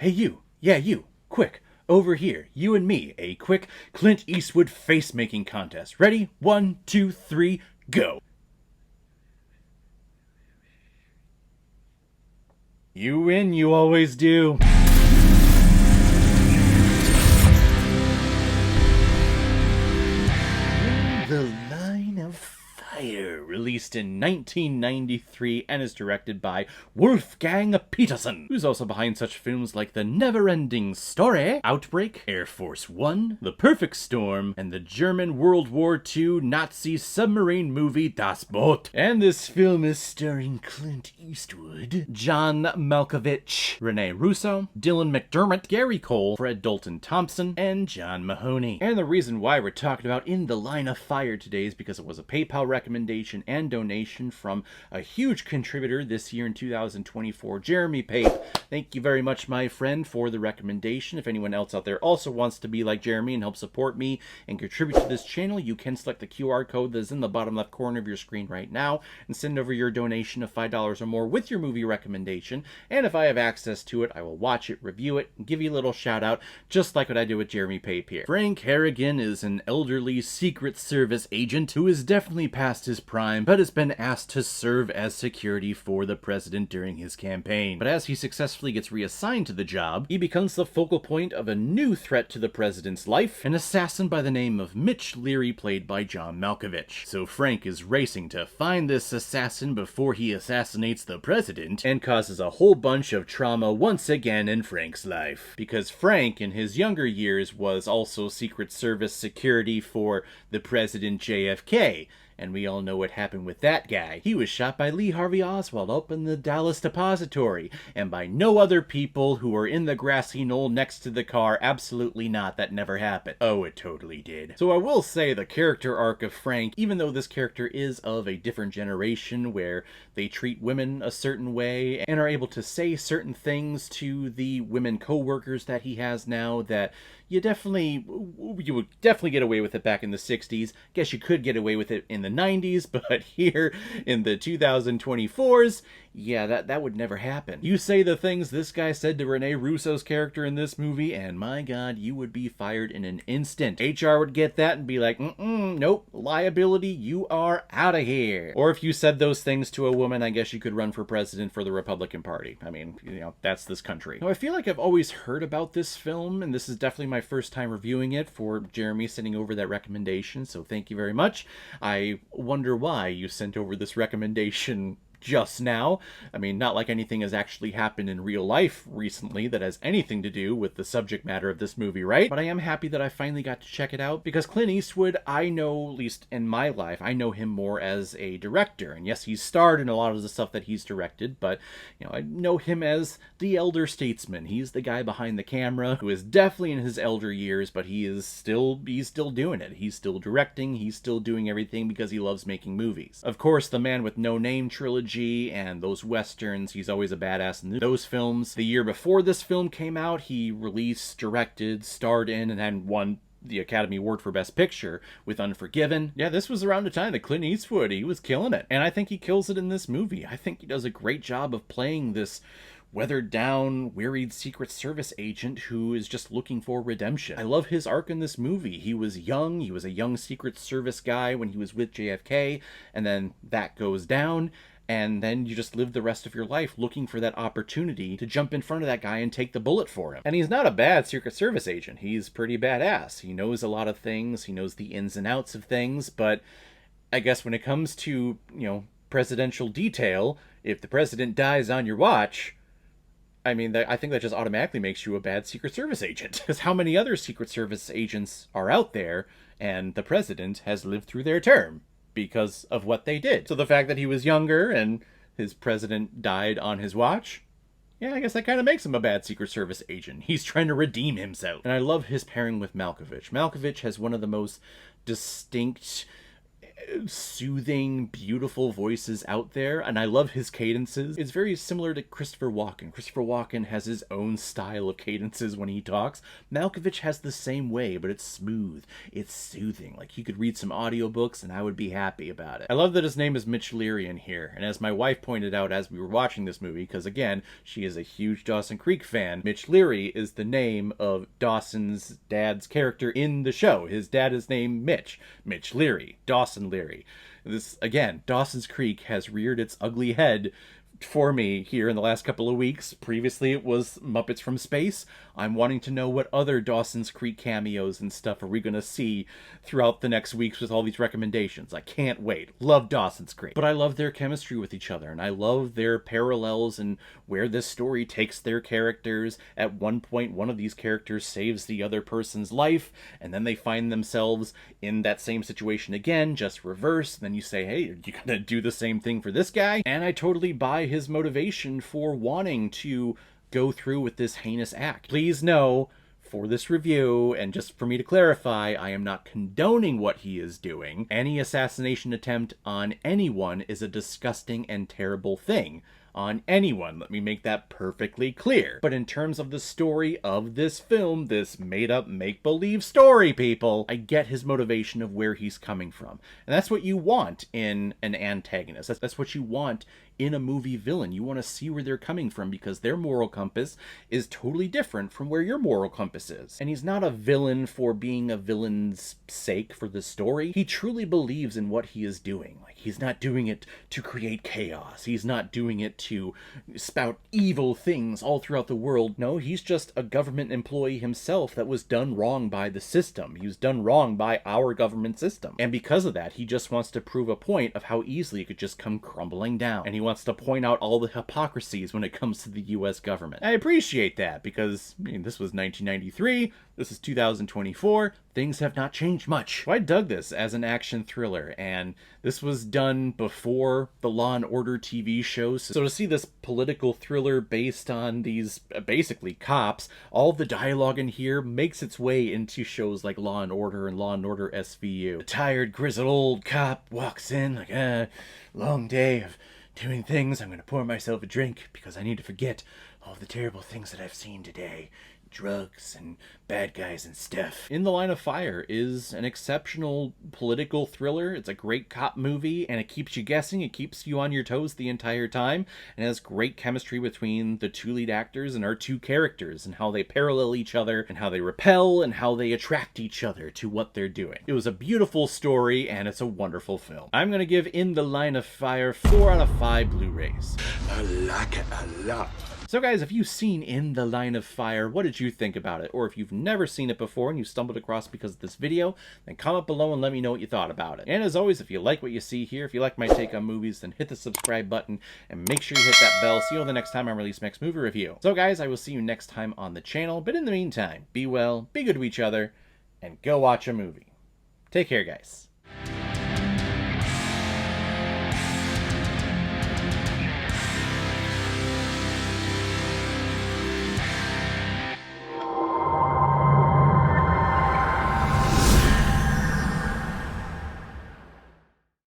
Hey, you. Yeah, you. Quick. Over here. You and me. A quick Clint Eastwood face making contest. Ready? 1, 2, 3, go. You win, you always do. The Line of Fire, released in 1993 and is directed by Wolfgang Petersen, who's also behind such films like The Never-Ending Story, Outbreak, Air Force One, The Perfect Storm, and the German World War II Nazi submarine movie Das Boot. And this film is starring Clint Eastwood, John Malkovich, Rene Russo, Dylan McDermott, Gary Cole, Fred Dalton Thompson, and John Mahoney. And the reason why we're talking about In the Line of Fire today is because it was a PayPal recommendation and donation from a huge contributor this year in 2024, Jeremy Pape. Thank you very much, my friend, for the recommendation. If anyone else out there also wants to be like Jeremy and help support me and contribute to this channel, you can select the QR code that is in the bottom left corner of your screen right now and send over your donation of $5 or more with your movie recommendation. And if I have access to it, I will watch it, review it, and give you a little shout out, just like what I do with Jeremy Pape here. Frank Harrigan is an elderly Secret Service agent who is definitely past his prime, but has been asked to serve as security for the president during his campaign. But as he successfully gets reassigned to the job, he becomes the focal point of a new threat to the president's life, an assassin by the name of Mitch Leary, played by John Malkovich. So Frank is racing to find this assassin before he assassinates the president and causes a whole bunch of trauma once again in Frank's life. Because Frank, in his younger years, was also Secret Service security for the President JFK. And we all know what happened with that guy. He was shot by Lee Harvey Oswald up in the Dallas Depository, and by no other people who were in the grassy knoll next to the car. Absolutely not. That never happened. Oh, it totally did. So I will say the character arc of Frank, even though this character is of a different generation where they treat women a certain way and are able to say certain things to the women co-workers that he has now that you would definitely get away with it back in the 60s. Guess you could get away with it in the 90s, but here in the 2024s, yeah, that would never happen. You say the things this guy said to Rene Russo's character in this movie, and my god, you would be fired in an instant. HR would get that and be like, nope, liability, you are out of here. Or if you said those things to a woman, I guess you could run for president for the Republican Party. I mean, that's this country. Now, I feel like I've always heard about this film, and this is definitely my first time reviewing it for Jeremy sending over that recommendation, so thank you very much. I wonder why you sent over this recommendation just now. I mean, not like anything has actually happened in real life recently that has anything to do with the subject matter of this movie, right? But I am happy that I finally got to check it out, because Clint Eastwood, I know, at least in my life, I know him more as a director. And yes, he's starred in a lot of the stuff that he's directed, but, I know him as the elder statesman. He's the guy behind the camera who is definitely in his elder years, but he's still doing it. He's still directing, he's still doing everything because he loves making movies. Of course, the Man with No Name trilogy and those westerns, he's always a badass in those films. The year before this film came out, he released, directed, starred in, and then won the Academy Award for Best Picture with Unforgiven. Yeah, this was around the time that Clint Eastwood, he was killing it. And I think he kills it in this movie. I think he does a great job of playing this weathered down, wearied Secret Service agent who is just looking for redemption. I love his arc in this movie. He was young, he was a young Secret Service guy when he was with JFK, and then that goes down. And then you just live the rest of your life looking for that opportunity to jump in front of that guy and take the bullet for him. And he's not a bad Secret Service agent. He's pretty badass. He knows a lot of things. He knows the ins and outs of things. But I guess when it comes to, presidential detail, if the president dies on your watch, I mean, I think that just automatically makes you a bad Secret Service agent. Because how many other Secret Service agents are out there and the president has lived through their term because of what they did? So the fact that he was younger and his president died on his watch, yeah, I guess that kind of makes him a bad Secret Service agent. He's trying to redeem himself. And I love his pairing with Malkovich. Malkovich has one of the most distinct soothing, beautiful voices out there, and I love his cadences. It's very similar to Christopher Walken. Christopher Walken has his own style of cadences when he talks. Malkovich has the same way, but it's smooth, it's soothing. Like, he could read some audiobooks and I would be happy about it. I love that his name is Mitch Leary in here, and as my wife pointed out as we were watching this movie, because again, she is a huge Dawson Creek fan, Mitch Leary is the name of Dawson's dad's character in the show. His dad is named Mitch Leary, Dawson Leary. This, again, Dawson's Creek has reared its ugly head for me here in the last couple of weeks. Previously it was Muppets from Space. I'm wanting to know what other Dawson's Creek cameos and stuff are we going to see throughout the next weeks with all these recommendations. I can't wait. Love Dawson's Creek. But I love their chemistry with each other, and I love their parallels and where this story takes their characters. At one point, one of these characters saves the other person's life, and then they find themselves in that same situation again, just reverse. Then you say, hey, are you going to do the same thing for this guy? And I totally buy his motivation for wanting to go through with this heinous act. Please know, for this review, and just for me to clarify, I am not condoning what he is doing. Any assassination attempt on anyone is a disgusting and terrible thing. On anyone, let me make that perfectly clear. But in terms of the story of this film, this made-up, make-believe story, people, I get his motivation of where he's coming from. And that's what you want in an antagonist. That's what you want in a movie villain. You want to see where they're coming from, because their moral compass is totally different from where your moral compass is. And he's not a villain for being a villain's sake for the story. He truly believes in what he is doing. Like, he's not doing it to create chaos. He's not doing it to spout evil things all throughout the world. No, he's just a government employee himself that was done wrong by the system. He was done wrong by our government system. And because of that, he just wants to prove a point of how easily it could just come crumbling down. And he wants to point out all the hypocrisies when it comes to the US government. I appreciate that, because this was 1993, this is 2024, things have not changed much. So I dug this as an action thriller, and this was done before the Law and Order TV shows. So to see this political thriller based on these basically cops, all the dialogue in here makes its way into shows like Law and Order and Law and Order SVU. A tired, grizzled old cop walks in like, long day of doing things. I'm going to pour myself a drink because I need to forget all the terrible things that I've seen today. Drugs and bad guys and stuff. In the Line of Fire is an exceptional political thriller. It's a great cop movie, and it keeps you guessing. It keeps you on your toes the entire time, and it has great chemistry between the two lead actors and our two characters, and how they parallel each other, and how they repel, and how they attract each other to what they're doing. It was a beautiful story, and it's a wonderful film. I'm gonna give In the Line of Fire 4 out of 5 Blu-rays. I like it a lot. So guys, if you've seen In the Line of Fire, what did you think about it? Or if you've never seen it before and you stumbled across it because of this video, then comment below and let me know what you thought about it. And as always, if you like what you see here, if you like my take on movies, then hit the subscribe button and make sure you hit that bell so you'll know the next time I release my next movie review. So guys, I will see you next time on the channel, but in the meantime, be well, be good to each other, and go watch a movie. Take care, guys.